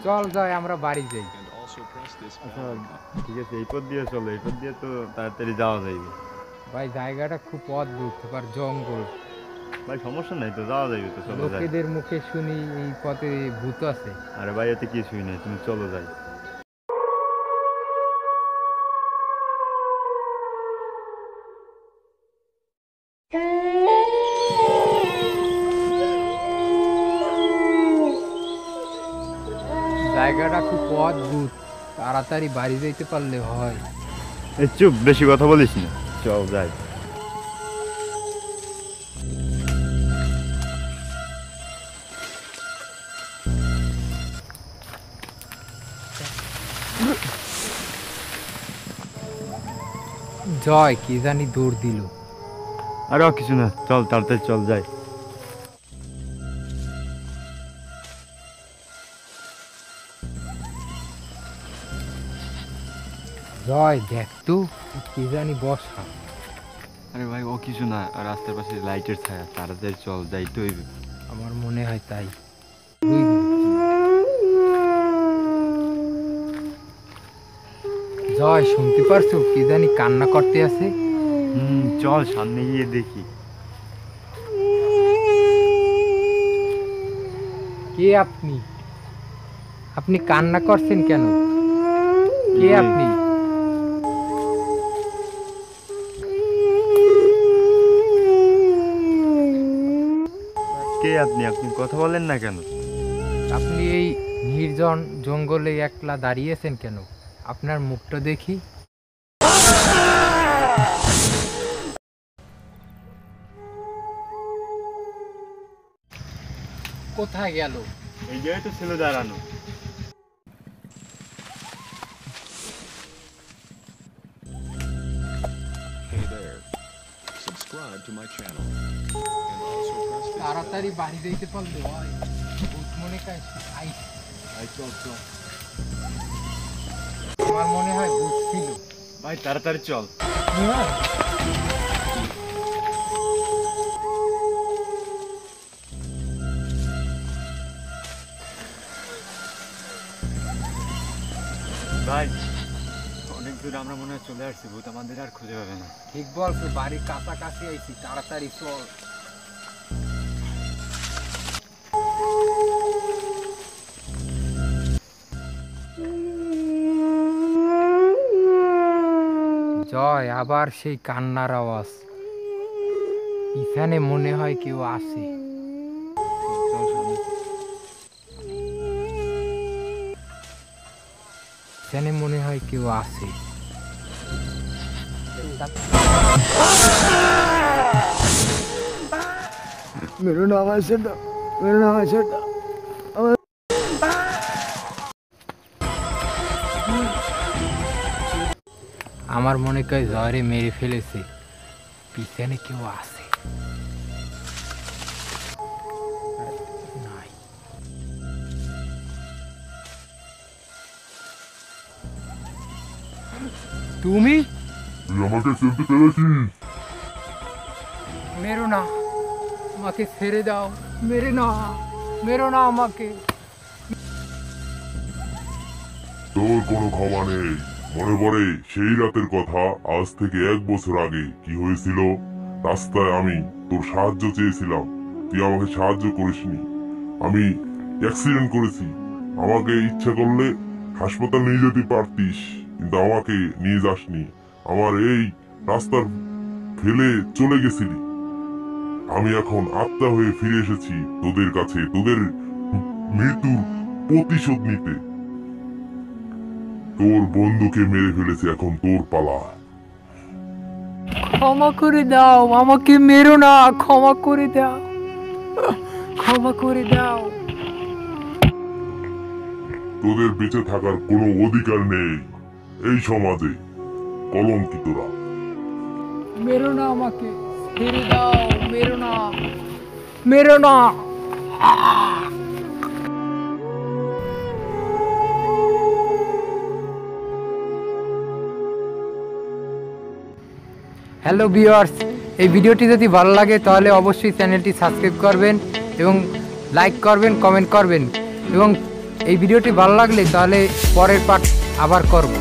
চল যাই আমরা বাড়ি যাই। আচ্ছা ঠিক আছে, এই পথ দিয়ে চলো, এই পথ দিয়ে তো তাড়াতাড়ি যাওয়া যাইবে। ভাই জায়গাটা খুব অদ্ভুত, আবার জঙ্গল। ভাই সমস্যা নাই তো, যাওয়া যাইবে তো, চলো যাই। লোকেদের মুখে শুনি এই পথে ভূত আছে। আরে ভাই এতে কিছুই নেই, তুমি চলো যাই। জায়গাটা খুব অদ্ভুত, তাড়াতাড়ি বাড়ি যাইতে পারলে হয়। এই চুপ, বেশি কথা বলিস না, চল যাই। জয় কি জানি দৌড় দিল। আরে কিছু না, চল তাড়াতাড়ি চল যাই। জয় দেখ তো কি জানি বসা। আরে ভাই ও কিছু না, আর রাস্তার পাশে লাইটের ছায়া, তাড়াতাড়ি চল যাই তো। আমার মনে হয় তাই। জয় শুনতে পারছো কি জানি কান্না করতে আছে? চল সামনে গিয়ে দেখি। কে আপনি? আপনি কান্না করছেন কেন? কে আপনি? কে আপনি? আপনি কথা বলেন না কেন? আপনি এই নির্জন জঙ্গলে একলা দাঁড়িয়েছেন কেন? আপনার মুখটা দেখি। কোথায় গেল? এই জায়গায় তো ছিল দাঁড়ানো। তাড়াতাড়ি বাড়ি দিতে পারলে হয়। মনে হয় আমার মনে হয় ভূত ছিল। ভাই তাড়াতাড়ি চল। ভাই অনেক দূর আমরা মনে হয় চলে আসছি, ভূত আমাদের আর খুঁজে পাবে না। ঠিক বলছো, বাড়ির কাছাকাছি আইছি, তাড়াতাড়ি চল। জয় আবার সেই কান্নার আওয়াজ। এখানে মনে হয় কেউ আছে। এখানে মনে হয় কেউ আছে। मेरा नाम है सेटा, मेरा नाम है सेटा। আমার মনে হয় জয়রে মেরে ফেলেছে, পিছনে কেউ আছে। নাই। তুমি আমাকে চিনতে পেরেছিস? মেরো না, আমাকে ছেড়ে দাও। মেরে না, মেরো না আমাকে। তোর কোনো ক্ষমা নেই। মনে পড়ে সেই রাতের কথা, আজ থেকে 1 বছর আগে কি হয়েছিল? রাস্তায় আমি তোর সাহায্য চেয়েছিলাম, তুই আমাকে সাহায্য করিসনি। আমি অ্যাক্সিডেন্ট করেছি, আমাকে ইচ্ছা করলে হাসপাতাল নিয়ে যেতে পারতিস, কিন্তু আমাকে নিয়ে যাসনি। আমার এই রাস্তার ফেলে চলে গেছিলি। আমি এখন আত্মা হয়ে ফিরে এসেছি তোদের কাছে, তোদের মৃত্যুর প্রতিশোধ নিতে। তোর বন্ধুকে মেরে ফেলেছে, এখন তোর পালা। ক্ষমা করে দাও, আমাকে মেরো না, ক্ষমা করে দাও, ক্ষমা করে দাও। তোদের বেঁচে থাকার কোনো অধিকার নেই এই সমাজে, কলঙ্কিতরা। মেরো না আমাকে, ছেড়ে দাও, মেরো না, মেরো না। হ্যালো ভিউয়ার্স, এই ভিডিওটি যদি ভালো লাগে তাহলে অবশ্যই চ্যানেলটি সাবস্ক্রাইব করবেন এবং লাইক করবেন, কমেন্ট করবেন এবং এই ভিডিওটি ভালো লাগলে তাহলে পরের পার্ট আবার করব।